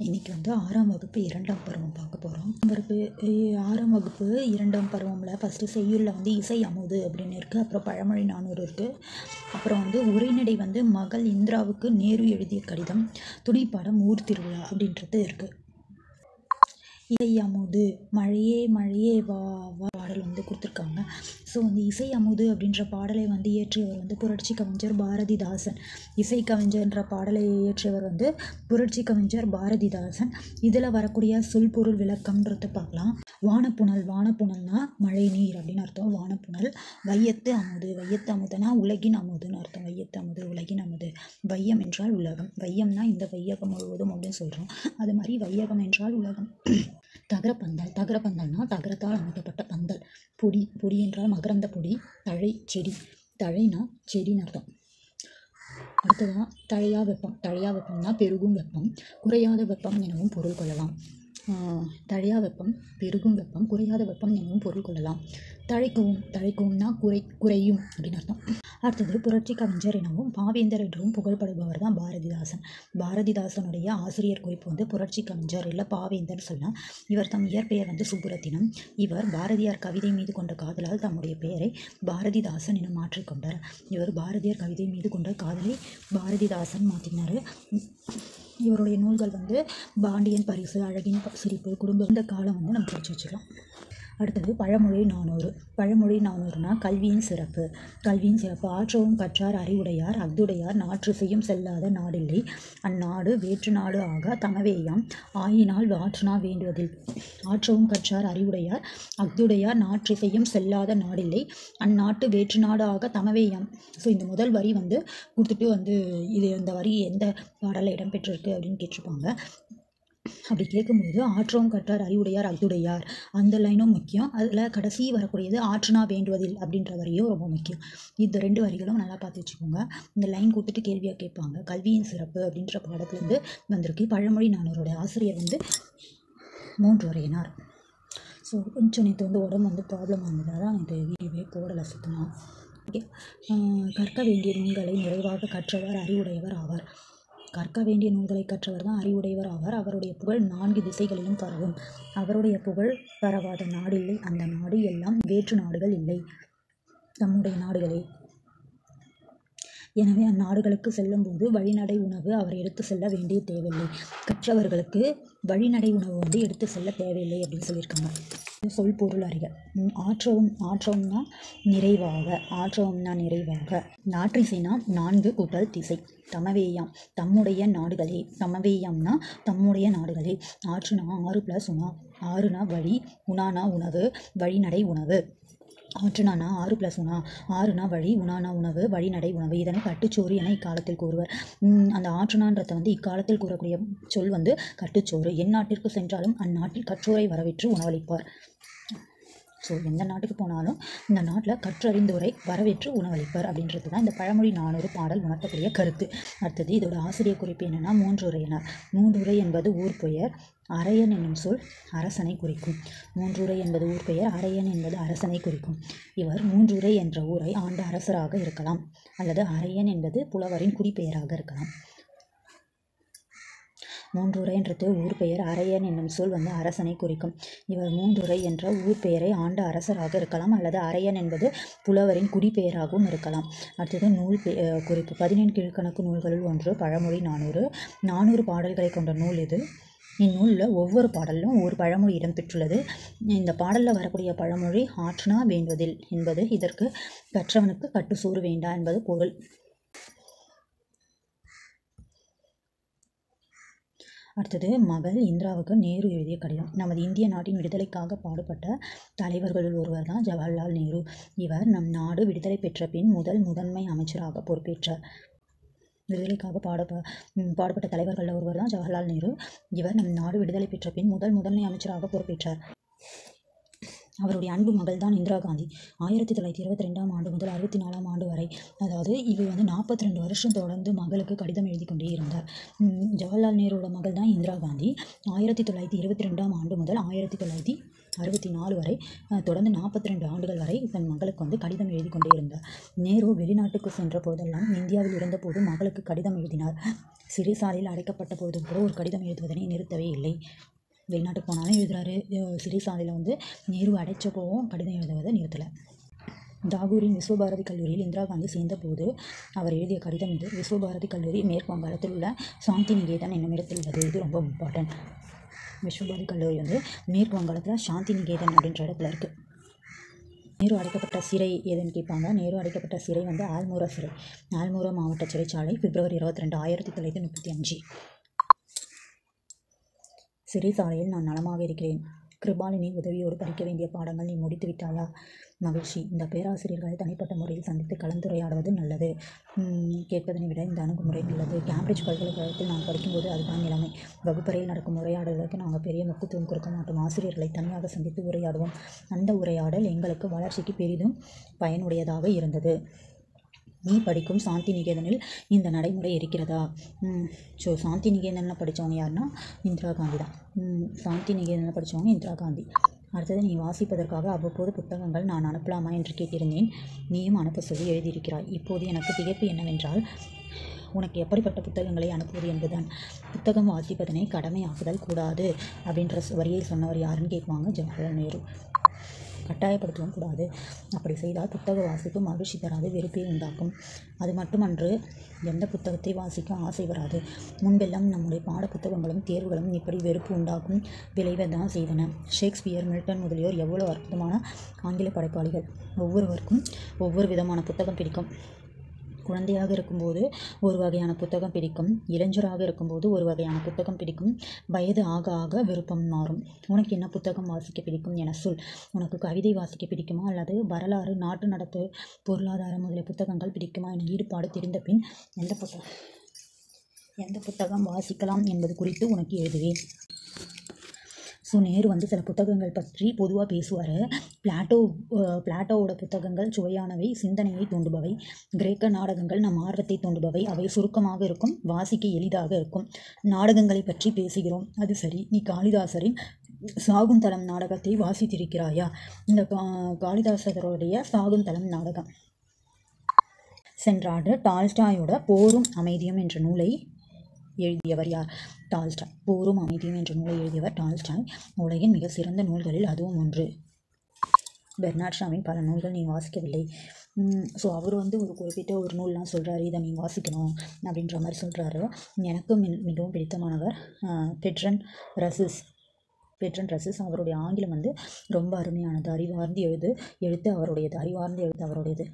இன்றைக்கி வந்து 6ஆம் வகுப்பு 2ஆம் பருவம் பார்க்க போகிறோம். 6ஆம் வகுப்பு 2ஆம் பருவமில் ஃபஸ்ட்டு செய்யுளில் வந்து இசை அமுது அப்படின்னு இருக்குது. அப்புறம் பழமொழி 400 இருக்குது. அப்புறம் வந்து உரைநடை வந்து மகள் இந்திராவுக்கு நேரு எழுதிய கடிதம், துணைப்பாடம் ஊர் திருவிழா அப்படின்றது இருக்குது. இசை அமுது மழையே மழையே வா வா பாடல் வந்து கொடுத்துருக்காங்க. ஸோ வந்து இசை அமுது அப்படின்ற பாடலை வந்து இயற்றியவர் வந்து புரட்சி கவிஞர் பாரதிதாசன். இசை கவிஞர்ன்ற பாடலை இயற்றியவர் வந்து புரட்சி கவிஞர் பாரதிதாசன். இதில் வரக்கூடிய சொல் பொருள் விளக்கம்ன்றதை பார்க்கலாம். வானப்புனல், வானப்புனல்னா மழை நீர் அப்படின்னு அர்த்தம். வானப்புனல். வையத்து அமுது, வையத்து அமுதுனா உலகின் அமுதுன்னு அர்த்தம். வையத்து அமுது உலகின் அமுது. வையம் என்றால் உலகம். வையம்னா இந்த வையகம் முழுவதும் அப்படின்னு சொல்கிறோம். அது மாதிரி வையகம் என்றால் உலகம். தகரப்பந்தல், தகரப்பந்தல்னா தகரத்தால் அமைக்கப்பட்ட பந்தல். பொடி, பொடி என்றால் மகரந்த பொடி. தழை, செடி. தழைனா செடின்னு அர்த்தம். அடுத்ததான் தழையா வெப்பம். தழையா வெப்பம்னா பெருகும் வெப்பம், குறையாத வெப்பம் எனவும் பொருள் கொள்ளலாம். தழையா வெப்பம், பெருகும் வெப்பம், குறையாத வெப்பம் எனவும் பொருள் கொள்ளலாம். தழைக்கவும், தழைக்கும்னா குறையும் அப்படின்னு அர்த்தம். அடுத்தது புரட்சி கவிஞர் எனவும் பாவேந்தர் என்றும் புகழ்படுபவர் தான் பாரதிதாசன். பாரதிதாசனுடைய ஆசிரியர் குறிப்பு வந்து புரட்சி கவிஞர் இல்லை பாவேந்தர் சொல்லலாம். இவர் தம் இயற்பெயர் வந்து சுப்புரத்தினம். இவர் பாரதியார் கவிதை மீது கொண்ட காதலால் தம்முடைய பெயரை பாரதிதாசன் என மாற்றிக்கொண்டார். இவர் பாரதியார் கவிதை மீது கொண்ட காதலை பாரதிதாசன் மாற்றினார். இவருடைய நூல்கள் வந்து பாண்டியன் பரிசு, அழகின் சிரிப்பு, குடும்பம். இந்த காலம் வந்து நம்ம படித்து வச்சுக்கலாம். அடுத்தது பழமொழி 400. பழமொழி 400னா கல்வியின் சிறப்பு. கல்வியின் சிறப்பு. ஆற்றவும் கற்றார் அறிவுடையார் அஃதுடையார் நாற்றிசையும் செல்லாத நாடில்லை, அந்நாடு வேற்று நாடு ஆகா தமவேயாம் ஆயினால் ஆற்றுனா வேண்டுவதில். ஆற்றவும் கற்றார் அறிவுடையார் அஃதுடையார் நாற்றிசையும் செல்லாத நாடில்லை, அந்நாட்டு வேற்று நாடு ஆக தமவேயாம். ஸோ இந்த முதல் வரி வந்து கொடுத்துட்டு வந்து இது இந்த வரி எந்த பாடலில் இடம்பெற்றிருக்கு அப்படின்னு கேட்டிருப்பாங்க. அப்படி கேட்கும்போது ஆற்றவும் கற்றார் அறிவுடையார் அஃதுடையார் அந்த லைனும் முக்கியம். அதில் கடைசி வரக்கூடியது ஆற்றுனா வேண்டுவதில் அப்படின்ற வரியும் ரொம்ப முக்கியம். இந்த 2 வரிகளும் நல்லா பார்த்து வச்சுக்கோங்க. இந்த லைன் கொடுத்துட்டு கேள்வியாக கேட்பாங்க. கல்வியின் சிறப்பு அப்படின்ற பாடத்துலேருந்து வந்திருக்கு. பழமொழி 400 ஆசிரியர் வந்து 3 உரையினார். ஸோ கொஞ்சம் நேற்று வந்து உடம்பு வந்து ப்ராப்ளம் ஆனதால் தான் இது வீடியோவே போடலை சுத்தமாக. ஓகே. கற்க வேண்டிய நூல்களை நிறைவாக கற்றவர் அறிவுடையவர் ஆவார். கற்க வேண்டிய நூல்களை கற்றவர் தான் அறிவுடையவர் ஆவார். அவருடைய புகழ் 4 திசைகளிலும் பரவும். அவருடைய புகழ் பரவாத நாடில்லை, அந்த நாடு எல்லாம் வேற்று நாடுகள் இல்லை, தம்முடைய நாடுகளே. எனவே அந்நாடுகளுக்கு செல்லும்போது வழிநடை உணவு அவர் எடுத்து செல்ல வேண்டிய தேவையில்லை. கற்றவர்களுக்கு வழிநடை உணவு வந்து எடுத்து செல்ல தேவையில்லை அப்படின்னு சொல்லியிருக்காங்க. சொல் பொருள் அறிக. ஆற்றவும்னா நிறைவாக. ஆற்றவும்னா நிறைவாக. நாற்றிசைனா 4 கூட்டல் திசை. தமவேயாம் தம்முடைய நாடுகளே. தமவேயாம்னா தம்முடைய நாடுகளே. ஆற்றுனா 6 + உணா. 6னா வழி, உணானா உணவு, வழிநடை உணவு. ஆற்றுனா 6 + உணா. 6னா வழி, உணானா உணவு, வழிநடை உணவு. இதனை கட்டுச்சோறு என இக்காலத்தில் கூறுவர். அந்த ஆற்றுனான்றதை வந்து இக்காலத்தில் கூறக்கூடிய சொல் வந்து கட்டுச்சோறு. எந்நாட்டிற்கு சென்றாலும் அந்நாட்டில் கற்றோரை வரவேற்று உணவளிப்பார். ஸோ எந்த நாட்டுக்கு போனாலும் இந்த நாட்டில் கற்றறிந்தோரை வரவேற்று உணவளிப்பார் அப்படின்றது தான் இந்த பழமொழி 400 பாடல் உணர்த்தக்கூடிய கருத்து. அடுத்தது இதோட ஆசிரியர் குறிப்பு என்னென்னா 3 உரையினார். 3 உரை என்பது ஊர் பெயர். அரையன் என்னும் சொல் அரசனை குறிக்கும். 3 உரை என்பது ஊர் பெயர். அரையன் என்பது அரசனை குறிக்கும். இவர் 3 உரை என்ற ஊரை ஆண்ட அரசராக இருக்கலாம், அல்லது அரையன் என்பது புலவரின் குடிப்பெயராக இருக்கலாம். 3 உரைன்றது ஊர் பெயர். அரையன் என்னும் சொல் வந்து அரசனை குறிக்கும். இவர் 3 உரை என்ற ஊர் பெயரை ஆண்ட அரசராக இருக்கலாம், அல்லது அரையன் என்பது புலவரின் குடிப்பெயராகவும் இருக்கலாம். அடுத்தது நூல் குறிப்பு. 17 கீழ்க்கணக்கு நூல்களுள் ஒன்று பழமொழி 400. 400 பாடல்களை கொண்ட நூல் இது. இந்நூலில் ஒவ்வொரு பாடலிலும் ஒரு பழமொழி இடம்பெற்றுள்ளது. இந்த பாடலில் வரக்கூடிய பழமொழி ஆற்றுனா வேண்டுவதில் என்பது இதற்கு கற்றவனுக்கு கட்டுச்சோறு வேண்டா என்பது பொருள். அடுத்தது மகள் இந்திராவுக்கு நேரு எழுதிய கடிதம். நமது இந்திய நாட்டின் விடுதலைக்காக பாடுபட்ட தலைவர்களுள் ஒருவர் தான் ஜவஹர்லால் நேரு. இவர் நம் நாடு விடுதலை பெற்ற பின் முதன்மை அமைச்சராக பொறுப்பேற்றார். விடுதலைக்காக பாடுபட்ட தலைவர்களில் ஒருவர் தான் ஜவஹர்லால் நேரு. இவர் நம் நாடு விடுதலை பெற்ற பின் முதன்மை அமைச்சராக பொறுப்பேற்றார். அவருடைய அன்பு மகள் தான் இந்திரா காந்தி. 1922ஆம் ஆண்டு முதல் 64ஆம் ஆண்டு வரை, அதாவது இவர் வந்து 42 வருஷம் தொடர்ந்து மகளுக்கு கடிதம் எழுதி கொண்டே இருந்தார். ஜவஹர்லால் நேருவோட மகள் தான் இந்திரா காந்தி. 1922ஆம் ஆண்டு முதல் 64 வரை தொடர்ந்து 42 ஆண்டுகள் வரை தன் மகளுக்கு வந்து கடிதம் எழுதி கொண்டே இருந்தார். நேரு வெளிநாட்டுக்கு சென்ற போதெல்லாம் இந்தியாவில் இருந்தபோது மகளுக்கு கடிதம் எழுதினார். சிறைசாலையில் அடைக்கப்பட்ட போதும் கூட ஒரு கடிதம் எழுதுவதனை நிறுத்தவே இல்லை. வெளிநாட்டுக்கு போனாலும் எழுதுறாரு. சிறைசாலையில் வந்து நேரு அடைச்சப்போவும் கடிதம் எழுதுவதை நிறுத்தலை. தாகூரின் விஸ்வபாரதி கல்லூரியில் இந்திரா காந்தி சேர்ந்தபோது அவர் எழுதிய கடிதம் இது. விஸ்வபாரதி கல்லூரி மேற்கு வங்காளத்தில் உள்ள சாந்தி நிகேதன் என்னும் இடத்தில் உள்ளது. இது ரொம்ப இம்பார்ட்டன்ட். விஸ்வபாரதி கல்லூரி வந்து மேற்கு வங்காளத்தில் சாந்தி நிகேதன் அப்படின்ற இடத்துல இருக்குது. நேரு அடைக்கப்பட்ட சிறை எதுன்னு கேட்பாங்க. நேரு அடைக்கப்பட்ட சிறை வந்து ஆல்மோரா சிறை, ஆல்மோரா மாவட்ட சிறைச்சாலை, பிப்ரவரி 22, 1935. சிறைசாலையில் நான் நலமாக இருக்கிறேன். கிருபாலினி உதவியோடு படிக்க வேண்டிய பாடங்கள் நீ முடித்து விட்டாயா? மகிழ்ச்சி. இந்த பேராசிரியர்களை தனிப்பட்ட முறையில் சந்தித்து கலந்துரையாடுவது நல்லது. கேட்பதனை விட இந்த அணுகுமுறை நல்லது. கேம்பிரிட்ஜ் பல்கலைக்கழகத்தில் நான் படிக்கும்போது அதுதான் நிலைமை. வகுப்பறையில் நடக்கும் உரையாடல்களுக்கு நாங்கள் பெரிய முக்கியத்துவம் கொடுக்க மாட்டோம். ஆசிரியர்களை தனியாக சந்தித்து உரையாடுவோம். அந்த உரையாடல் எங்களுக்கு வளர்ச்சிக்கு பெரிதும் பயனுடையதாக இருந்தது. நீ படிக்கும் சாந்தி நிகேதனில் இந்த நடைமுறை இருக்கிறதா? ஸோ சாந்தி நிகேதனில் படித்தவங்க யாருன்னா இந்திரா காந்தி தான். சாந்தி நிகேதனில் படித்தவங்க இந்திரா காந்தி. அடுத்தது, நீ வாசிப்பதற்காக அவ்வப்போது புத்தகங்கள் நான் அனுப்பலாமா என்று கேட்டிருந்தேன். நீயும் அனுப்ப சொல்லி எழுதியிருக்கிறாய். இப்போது எனக்கு திகைப்பு என்னவென்றால், உனக்கு எப்படிப்பட்ட புத்தகங்களை அனுப்புவது என்பதுதான். புத்தகம் வாசிப்பதனை கடமையாக்குதல் கூடாது அப்படின்ற வரியை சொன்னவர் யாருன்னு கேட்பாங்க, ஜவஹர்லால் நேரு. கட்டாயப்படுத்தவும் கூடாது. அப்படி செய்தால் புத்தக வாசிப்பு மகிழ்ச்சி தராது, வெறுப்பை உண்டாக்கும். அது மட்டுமன்று, எந்த புத்தகத்தை வாசிக்க ஆசை வராது. முன்பெல்லாம் நம்முடைய பாட புத்தகங்களும் தேர்வுகளும் இப்படி வெறுப்பு உண்டாக்கும் விளைவை தான் செய்தன. ஷேக்ஸ்பியர், மில்டன் முதலியோர் எவ்வளோ அற்புதமான ஆங்கில படைப்பாளிகள். ஒவ்வொருவருக்கும் ஒவ்வொரு விதமான புத்தகம் பிடிக்கும். குழந்தையாக இருக்கும்போது ஒரு வகையான புத்தகம் பிடிக்கும், இளைஞராக இருக்கும்போது ஒரு வகையான புத்தகம் பிடிக்கும், வயது ஆக ஆக விருப்பம் மாறும். உனக்கு என்ன புத்தகம் வாசிக்க பிடிக்கும் என சொல். உனக்கு கவிதை வாசிக்க பிடிக்குமா அல்லது வரலாறு, நாட்டு நடப்பு, பொருளாதாரம் முதலிய புத்தகங்கள் பிடிக்குமா என ஈடுபாடு தெரிந்த பின் எந்த புத்தகம் வாசிக்கலாம் என்பது குறித்து உனக்கு எழுதுவேன். ஸோ நேரு வந்து சில புத்தகங்கள் பற்றி பொதுவாக பேசுவார். பிளாட்டோவோட புத்தகங்கள் சுவையானவை, சிந்தனையை தூண்டுபவை. கிரேக்க நாடகங்கள் நம் ஆர்வத்தை தூண்டுபவை. அவை சுருக்கமாக இருக்கும், வாசிக்க எளிதாக இருக்கும். நாடகங்களை பற்றி பேசுகிறோம், அது சரி. நீ காளிதாசரின் சாகுந்தலம் நாடகத்தை வாசித்திருக்கிறாயா? இந்த காளிதாசருடைய சாகுந்தலம் நாடகம். சென்ற ஆண்டு டால்ஸ்டாயோட போரும் அமைதியும் என்ற நூலை எழுதியவர் யார்? டால்ஸ்டாய். போரும் அமைதியும் என்ற நூலை எழுதியவர் டால்ஸ்டாய். உலகின் மிக சிறந்த நூல்களில் அதுவும் ஒன்று. பெர்னாட் ஷாவின் பல நூல்கள் நீ வாசிக்கவில்லை. ஸோ அவர் வந்து ஒரு குறிப்பிட்ட ஒரு நூல்லாம் சொல்கிறாரு, இதை நீ வாசிக்கணும் அப்படின்ற மாதிரி சொல்கிறாரு. எனக்கும் மிகவும் பிடித்தமானவர் பெட்ரன் ரசிஸ். அவருடைய ஆங்கிலம் வந்து ரொம்ப அருமையானது. அறிவார்ந்து எழுத்து அவருடையது.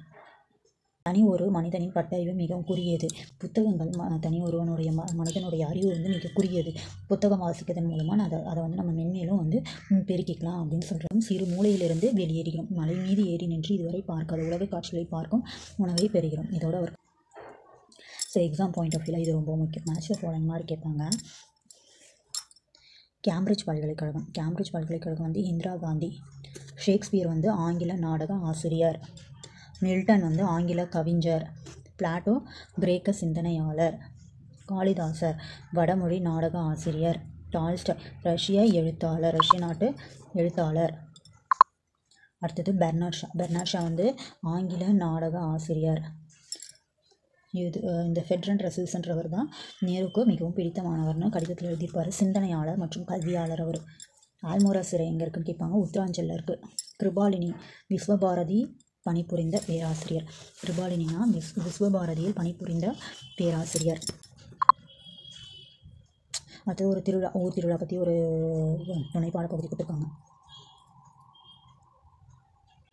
தனி ஒரு மனிதனின் பட்டறிவு மிகவும் குறுகியது. புத்தகங்கள் தனி ஒருவனுடைய மனிதனுடைய அறிவு வந்து மிக குறுகியது. புத்தகம் வாசிப்பதன் மூலமாக அதை வந்து நம்ம மென்மேலும் வந்து பெருக்கிக்கலாம் அப்படின்னு சொல்கிறோம். சிறு மூலையிலிருந்து வெளியேறுகிறோம். மலை மீது ஏறி நின்று இதுவரை பார்க்காத உலக காட்சிகளை பார்க்கும் உணவை பெறுகிறோம். இதோட ஒரு எக்ஸாம் பாயிண்ட் ஆஃப் வியூவில் இது ரொம்ப முக்கியம். மேட்ச் ஃபாலோயிங் மாதிரி கேட்பாங்க. கேம்பிரிட்ஜ் பல்கலைக்கழகம் வந்து இந்திரா காந்தி. ஷேக்ஸ்பியர் வந்து ஆங்கில நாடக ஆசிரியர். மில்டன் வந்து ஆங்கில கவிஞர். பிளாட்டோ கிரேக்க சிந்தனையாளர். காளிதாசர் வடமொழி நாடக ஆசிரியர். டால்ஸ்டாய் ரஷ்ய நாட்டு எழுத்தாளர். அடுத்தது பெர்னாட் ஷா வந்து ஆங்கில நாடக ஆசிரியர். இந்த பெட்ரன் ரசில்ஸ்ன்றவர் தான் நேருக்கு மிகவும் பிடித்தமானவர்னு கடிதத்தில் எழுதியிருப்பார். சிந்தனையாளர் மற்றும் கல்வியாளர் அவர். ஆல்மோரா சிறை எங்கே இருக்குன்னு கேட்பாங்க, உத்தராஞ்சலில் இருக்குது. கிருபாலினி விஸ்வபாரதி பணிபுரிந்த பேராசிரியர். கிருபாலினினா விஸ்வபாரதியில் பணிபுரிந்த பேராசிரியர். அடுத்தது ஒரு திருவிழா பற்றி ஒரு துணைப்பாட பகுதி கொடுத்துருக்காங்க.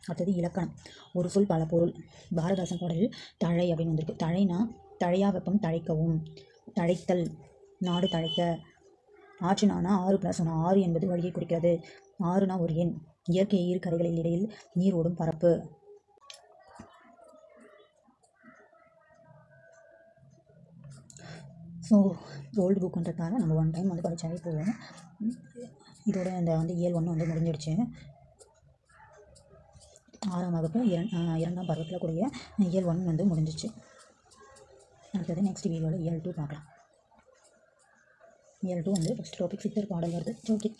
அடுத்தது இலக்கணம். ஒரு சொல் பல பொருள். பாரதாசன் பாடலில் தழை அப்படின்னு வந்திருக்கு. தழைனா தழையா வெப்பம் தழைக்கவும், தழைத்தல், நாடு தழைக்க. ஆற்றுனா 6+1, 6 என்பது வழியை குறிக்கிறது. 6னா ஒரு எண். இயற்கை இரு கரைகளில் இடையில் நீர் ஓடும் பரப்பு. ஸோ ஓல்டு புக்குன்றதால நம்ம ஒன் டைம் வந்து படித்தாவே போவோம். இதோட இந்த வந்து இயல் 1 வந்து முடிஞ்சிடுச்சு. 6ஆம் வகுப்பு 2ஆம் பருவத்தில் கூடிய இயல் 1 வந்து முடிஞ்சிச்சு. அடுத்தது நெக்ஸ்ட் வீடியோவில் இயல் 2 பார்க்கலாம். இயல் 2 வந்து ஃபஸ்ட் டாபிக் சித்தர் பாடல் வருது. ஓகே,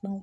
பாய்.